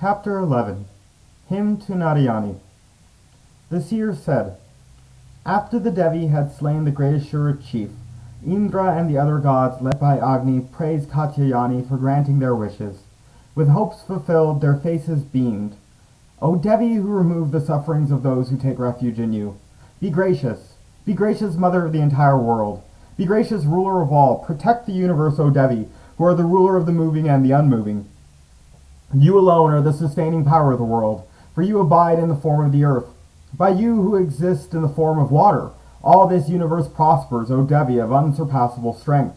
Chapter 11. Hymn to Narayani. The seer said, after the Devi had slain the great Asura chief, Indra and the other gods, led by Agni, praised Katyayani for granting their wishes. With hopes fulfilled, their faces beamed. O Devi, who remove the sufferings of those who take refuge in you, be gracious. Be gracious, mother of the entire world. Be gracious, ruler of all. Protect the universe, O Devi, who are the ruler of the moving and the unmoving. You alone are the sustaining power of the world, for you abide in the form of the earth. By you who exist in the form of water, all this universe prospers, O Devi of unsurpassable strength.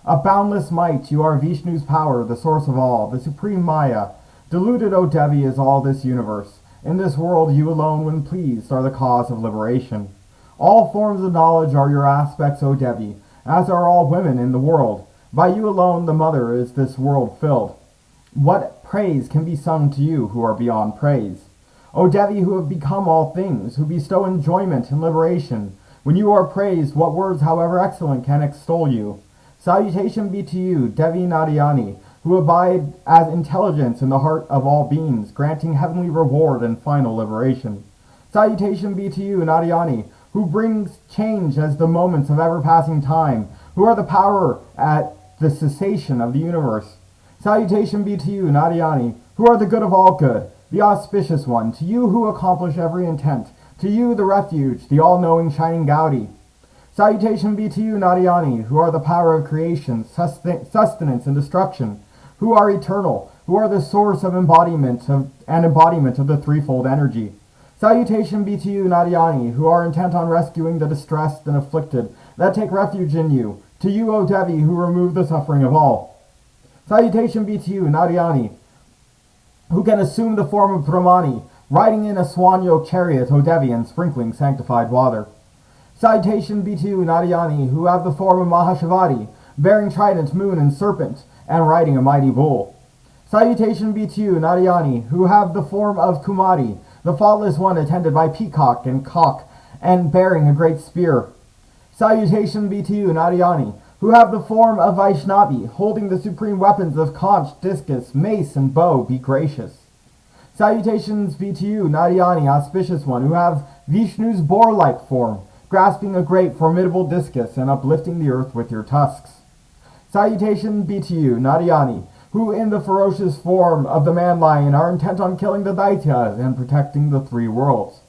A boundless might, you are Vishnu's power, the source of all, the supreme Maya. Deluded, O Devi, is all this universe. In this world you alone, when pleased, are the cause of liberation. All forms of knowledge are your aspects, O Devi, as are all women in the world. By you alone, the mother, is this world filled. What praise can be sung to you who are beyond praise? O Devi, who have become all things, who bestow enjoyment and liberation, when you are praised, what words, however excellent, can extol you? Salutation be to you, Devi Narayani, who abide as intelligence in the heart of all beings, granting heavenly reward and final liberation. Salutation be to you, Narayani, who brings change as the moments of ever-passing time, who are the power at the cessation of the universe. Salutation be to you, Narayani, who are the good of all good, the auspicious one, to you who accomplish every intent, to you the refuge, the all-knowing shining Gaudi. Salutation be to you, Narayani, who are the power of creation, sustenance and destruction, who are eternal, who are the source of embodiment of the threefold energy. Salutation be to you, Narayani, who are intent on rescuing the distressed and afflicted that take refuge in you, to you, O Devi, who remove the suffering of all. Salutation be to you, Narayani, who can assume the form of Brahmani, riding in a swan-yoke chariot, O Devi, and sprinkling sanctified water. Salutation be to you, Narayani, who have the form of Mahashivari, bearing trident, moon, and serpent, and riding a mighty bull. Salutation be to you, Narayani, who have the form of Kumari, the faultless one, attended by peacock and cock, and bearing a great spear. Salutation be to you, Narayani, who have the form of Vaishnavi, holding the supreme weapons of conch, discus, mace, and bow. Be gracious. Salutations be to you, Narayani, auspicious one, who have Vishnu's boar-like form, grasping a great formidable discus and uplifting the earth with your tusks. Salutation be to you, Narayani, who in the ferocious form of the man-lion are intent on killing the Daityas and protecting the three worlds.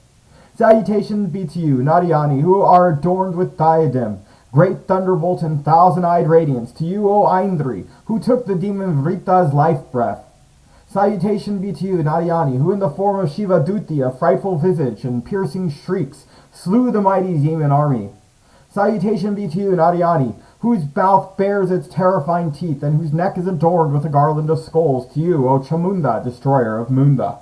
Salutation be to you, Narayani, who are adorned with diadem, great thunderbolt and thousand-eyed radiance, to you, O Aindri, who took the demon Vrita's life-breath. Salutation be to you, Narayani, who in the form of Shiva Duti, a frightful visage and piercing shrieks, slew the mighty demon army. Salutation be to you, Narayani, whose mouth bears its terrifying teeth, and whose neck is adorned with a garland of skulls, to you, O Chamunda, destroyer of Munda.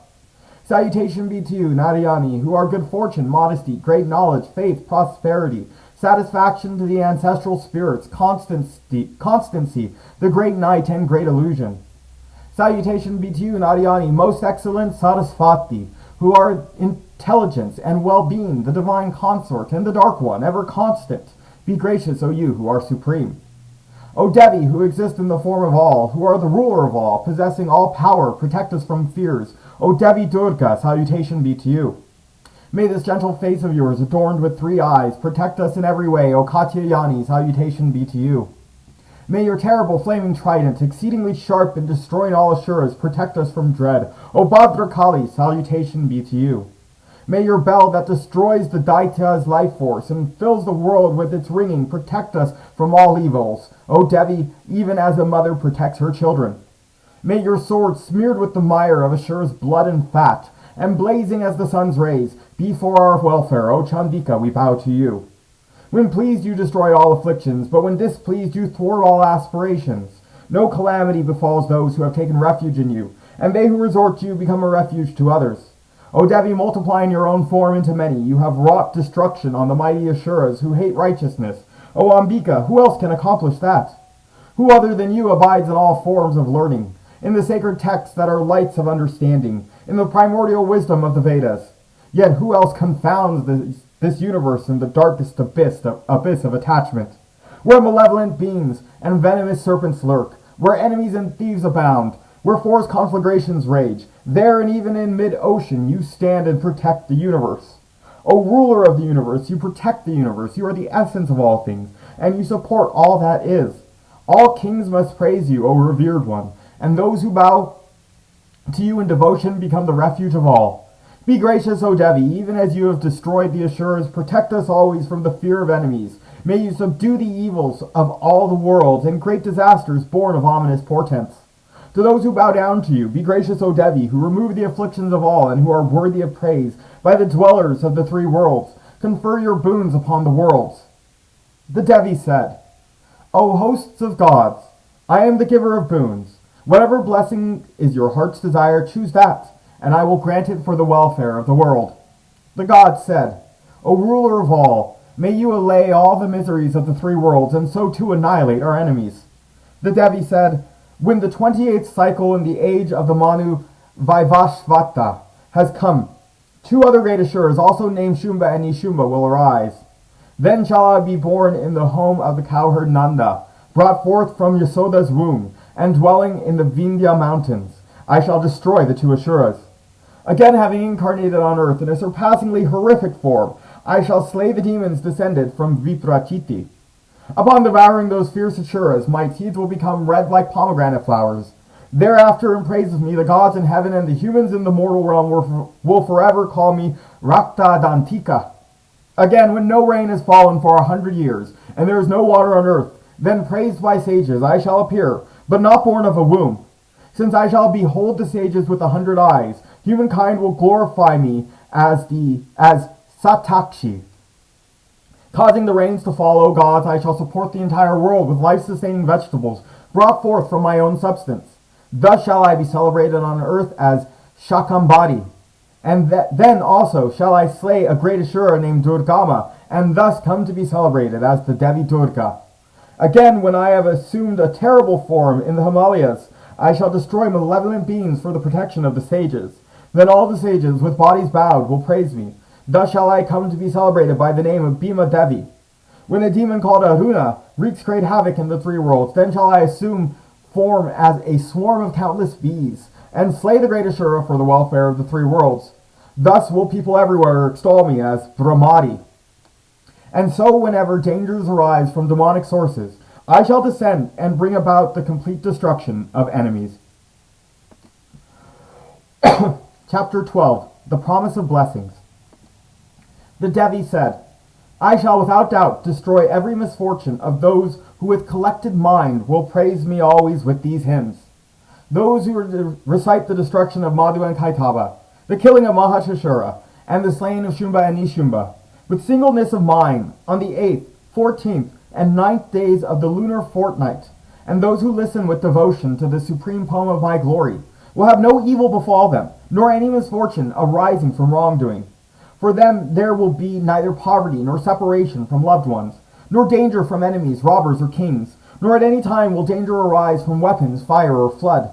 Salutation be to you, Narayani, who are good fortune, modesty, great knowledge, faith, prosperity, satisfaction to the ancestral spirits, constancy, the great night, and great illusion. Salutation be to you, Narayani, most excellent Sarasvati, who are intelligence and well-being, the divine consort, and the dark one, ever constant. Be gracious, O you who are supreme. O Devi, who exist in the form of all, who are the ruler of all, possessing all power, protect us from fears. O Devi Durga, salutation be to you. May this gentle face of yours, adorned with three eyes, protect us in every way. O Katyayani, salutation be to you. May your terrible flaming trident, exceedingly sharp and destroying all Asuras, protect us from dread. O Bhadrakali, salutation be to you. May your bell that destroys the Daitya's life force and fills the world with its ringing protect us from all evils. O Devi, even as a mother protects her children. May your sword, smeared with the mire of Ashura's blood and fat, and blazing as the sun's rays, be for our welfare. O Chandika, we bow to you. When pleased you destroy all afflictions, but when displeased you thwart all aspirations. No calamity befalls those who have taken refuge in you, and they who resort to you become a refuge to others. O Devi, multiplying your own form into many, you have wrought destruction on the mighty Asuras who hate righteousness. O Ambika, who else can accomplish that? Who other than you abides in all forms of learning, in the sacred texts that are lights of understanding, in the primordial wisdom of the Vedas? Yet who else confounds this universe in the darkest abyss of attachment, where malevolent beings and venomous serpents lurk, where enemies and thieves abound, Where forest conflagrations rage, there and even in mid-ocean you stand and protect the universe. O ruler of the universe, you protect the universe, you are the essence of all things, and you support all that is. All kings must praise you, O revered one, and those who bow to you in devotion become the refuge of all. Be gracious, O Devi, even as you have destroyed the Asuras, protect us always from the fear of enemies. May you subdue the evils of all the worlds and great disasters born of ominous portents. To those who bow down to you, be gracious, O Devi, who remove the afflictions of all and who are worthy of praise by the dwellers of the three worlds. Confer your boons upon the worlds. The Devi said, O hosts of gods, I am the giver of boons. Whatever blessing is your heart's desire, choose that, and I will grant it for the welfare of the world. The gods said, O ruler of all, may you allay all the miseries of the three worlds, and so too annihilate our enemies. The Devi said, when the 28th cycle in the age of the Manu Vaivashvata has come, 2 other great Asuras, also named Shumba and Nishumba, will arise. Then shall I be born in the home of the cowherd Nanda, brought forth from Yasoda's womb, and dwelling in the Vindhya mountains. I shall destroy the 2 Asuras. Again, having incarnated on earth in a surpassingly horrific form, I shall slay the demons descended from Viprachiti. Upon devouring those fierce Asuras, my teeth will become red like pomegranate flowers. Thereafter, in praise of me, the gods in heaven and the humans in the mortal realm will forever call me Rakta Dantika. Again, when no rain has fallen for 100 years, and there is no water on earth, then praised by sages I shall appear, but not born of a womb. Since I shall behold the sages with 100 eyes, humankind will glorify me as Satakshi. Causing the rains to fall, O gods, I shall support the entire world with life-sustaining vegetables brought forth from my own substance. Thus shall I be celebrated on earth as Shakambhari. And then also shall I slay a great Asura named Durgama, and thus come to be celebrated as the Devi Durga. Again, when I have assumed a terrible form in the Himalayas, I shall destroy malevolent beings for the protection of the sages. Then all the sages, with bodies bowed, will praise me. Thus shall I come to be celebrated by the name of Bhima Devi. When a demon called Aruna wreaks great havoc in the three worlds, then shall I assume form as a swarm of countless bees, and slay the great Asura for the welfare of the three worlds. Thus will people everywhere extol me as Brahmadi. And so whenever dangers arise from demonic sources, I shall descend and bring about the complete destruction of enemies. Chapter 12. The Promise of Blessings. The Devi said, I shall without doubt destroy every misfortune of those who with collected mind will praise me always with these hymns. Those who recite the destruction of Madhu and Kaitaba, the killing of Mahashashura, and the slaying of Shumba and Nishumba, with singleness of mind on the 8th, 14th, and 9th days of the lunar fortnight, and those who listen with devotion to the supreme poem of my glory, will have no evil befall them, nor any misfortune arising from wrongdoing. For them there will be neither poverty nor separation from loved ones, nor danger from enemies, robbers, or kings, nor at any time will danger arise from weapons, fire, or flood.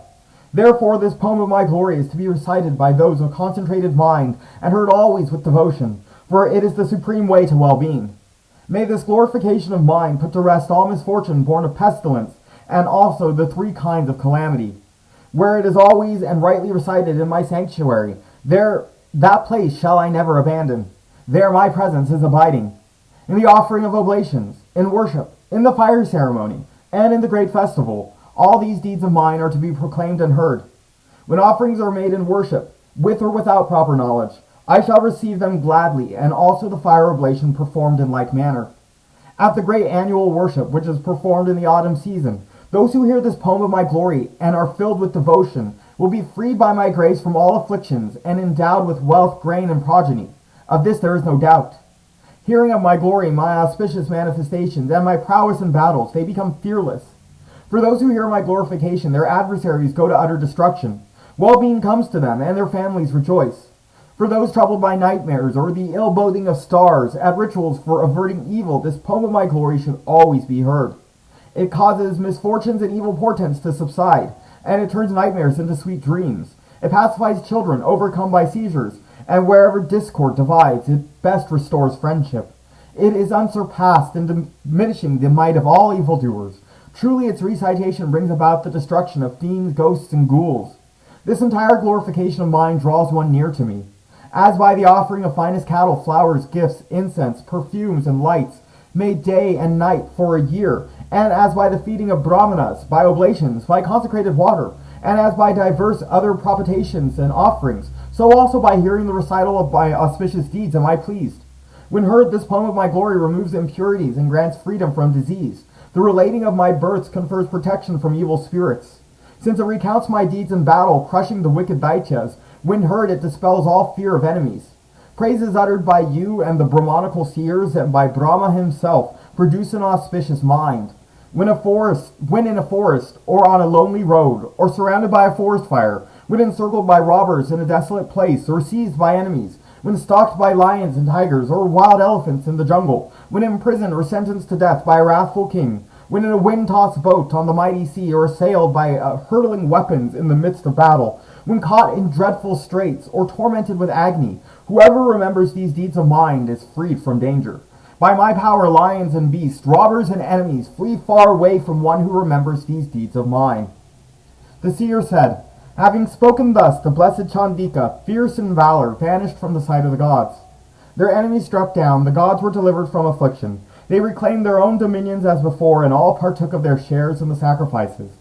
Therefore this poem of my glory is to be recited by those of concentrated mind, and heard always with devotion, for it is the supreme way to well-being. May this glorification of mind put to rest all misfortune born of pestilence, and also the 3 kinds of calamity. Where it is always and rightly recited in my sanctuary, that place shall I never abandon. There my presence is abiding. In the offering of oblations, in worship, in the fire ceremony, and in the great festival, all these deeds of mine are to be proclaimed and heard. When offerings are made in worship, with or without proper knowledge, I shall receive them gladly, and also the fire oblation performed in like manner. At the great annual worship which is performed in the autumn season, those who hear this poem of my glory and are filled with devotion will be freed by my grace from all afflictions and endowed with wealth, grain, and progeny. Of this there is no doubt. Hearing of my glory, my auspicious manifestations, and my prowess in battles, they become fearless. For those who hear my glorification, their adversaries go to utter destruction. Well-being comes to them, and their families rejoice. For those troubled by nightmares or the ill-boding of stars, at rituals for averting evil, this poem of my glory should always be heard. It causes misfortunes and evil portents to subside, and it turns nightmares into sweet dreams. It pacifies children overcome by seizures, and wherever discord divides, it best restores friendship. It is unsurpassed in diminishing the might of all evildoers. Truly its recitation brings about the destruction of fiends, ghosts, and ghouls. This entire glorification of mine draws one near to me. As by the offering of finest cattle, flowers, gifts, incense, perfumes, and lights, made day and night for a year, and as by the feeding of brahmanas, by oblations, by consecrated water, and as by diverse other propitiations and offerings, so also by hearing the recital of my auspicious deeds am I pleased. When heard, this poem of my glory removes impurities and grants freedom from disease. The relating of my births confers protection from evil spirits. Since it recounts my deeds in battle, crushing the wicked Daityas, when heard it dispels all fear of enemies. Praises uttered by you and the Brahmanical seers and by Brahma himself produce an auspicious mind. When in a forest, or on a lonely road, or surrounded by a forest fire, when encircled by robbers in a desolate place, or seized by enemies, when stalked by lions and tigers, or wild elephants in the jungle, when imprisoned or sentenced to death by a wrathful king, when in a wind-tossed boat on the mighty sea, or assailed by hurtling weapons in the midst of battle, when caught in dreadful straits, or tormented with agony, whoever remembers these deeds of mine is freed from danger. By my power, lions and beasts, robbers and enemies, flee far away from one who remembers these deeds of mine. The seer said, having spoken thus, the blessed Chandika, fierce in valor, vanished from the sight of the gods. Their enemies struck down, the gods were delivered from affliction. They reclaimed their own dominions as before, and all partook of their shares in the sacrifices.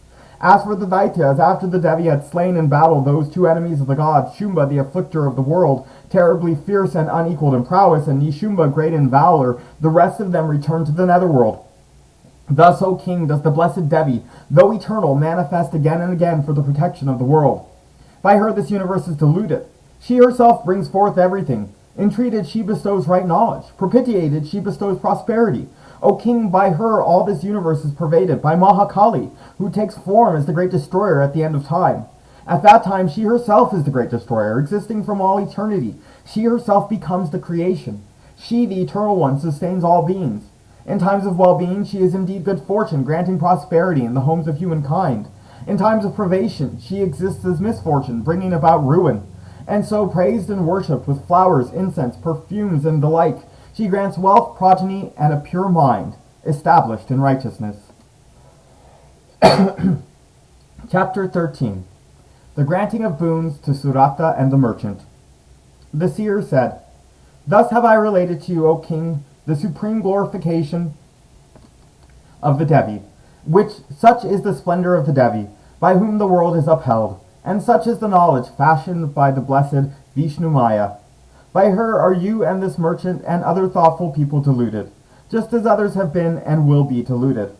As for the Daityas, after the Devi had slain in battle those two enemies of the gods, Shumba, the afflictor of the world, terribly fierce and unequaled in prowess, and Nishumba, great in valor, the rest of them returned to the netherworld. Thus, O king, does the blessed Devi, though eternal, manifest again and again for the protection of the world. By her this universe is deluded. She herself brings forth everything. Entreated, she bestows right knowledge. Propitiated, she bestows prosperity. O king, by her all this universe is pervaded, by Mahakali, who takes form as the great destroyer at the end of time. At that time, she herself is the great destroyer, existing from all eternity. She herself becomes the creation. She, the eternal one, sustains all beings. In times of well-being, she is indeed good fortune, granting prosperity in the homes of humankind. In times of privation, she exists as misfortune, bringing about ruin. And so, praised and worshipped with flowers, incense, perfumes, and the like, she grants wealth, progeny, and a pure mind, established in righteousness. Chapter 13. The granting of boons to Suratta and the merchant. The seer said, thus have I related to you, O king, the supreme glorification of the Devi, which such is the splendor of the Devi, by whom the world is upheld, and such is the knowledge fashioned by the blessed Vishnu Maya. By her are you and this merchant and other thoughtful people deluded, just as others have been and will be deluded.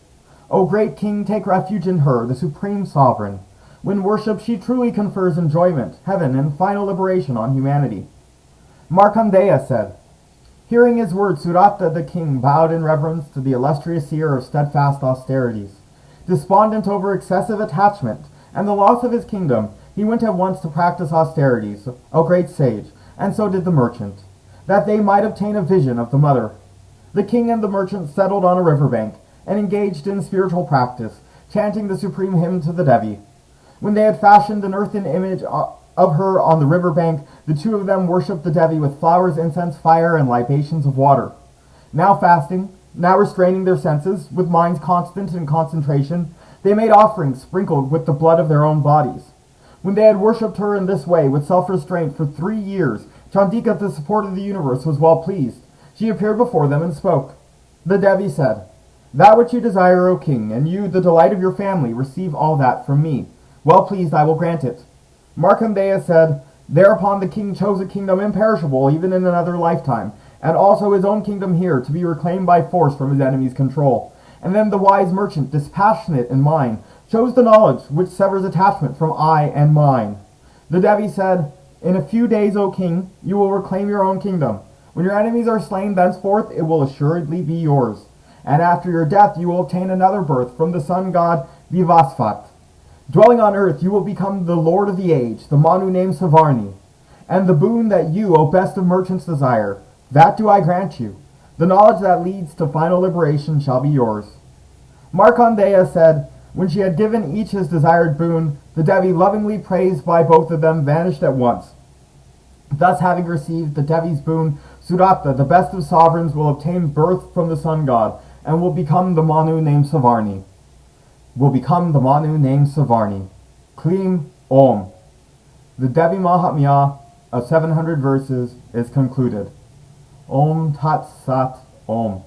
O great king, take refuge in her, the supreme sovereign. When worshipped, she truly confers enjoyment, heaven, and final liberation on humanity. Markandeya said, hearing his words, Suratta the king bowed in reverence to the illustrious seer of steadfast austerities. Despondent over excessive attachment and the loss of his kingdom, he went at once to practice austerities, O great sage, and so did the merchant, that they might obtain a vision of the mother. The king and the merchant settled on a riverbank, and engaged in spiritual practice, chanting the supreme hymn to the Devi. When they had fashioned an earthen image of her on the riverbank, the two of them worshipped the Devi with flowers, incense, fire, and libations of water. Now fasting, now restraining their senses, with minds constant in concentration, they made offerings sprinkled with the blood of their own bodies. When they had worshipped her in this way with self-restraint for 3 years, Chandika, the support of the universe, was well pleased. She appeared before them and spoke. The Devi said, that which you desire, O king, and you, the delight of your family, receive all that from me. Well pleased, I will grant it. Markandeya said, thereupon the king chose a kingdom imperishable even in another lifetime, and also his own kingdom here, to be reclaimed by force from his enemy's control. And then the wise merchant, dispassionate in mind, chose the knowledge which severs attachment from I and mine. The Devi said, in a few days, O king, you will reclaim your own kingdom. When your enemies are slain thenceforth, it will assuredly be yours. And after your death, you will obtain another birth from the sun god Vivasvat. Dwelling on earth, you will become the lord of the age, the Manu named Savarni. And the boon that you, O best of merchants, desire, that do I grant you. The knowledge that leads to final liberation shall be yours. Markandeya said, when she had given each his desired boon, the Devi, lovingly praised by both of them, vanished at once. Thus, having received the Devi's boon, Suratta, the best of sovereigns, will obtain birth from the sun god, and will become the Manu named Savarni. will become the Manu named Savarni. Klim Om. The Devi Mahatmyam of 700 verses is concluded. Om Tat Sat Om.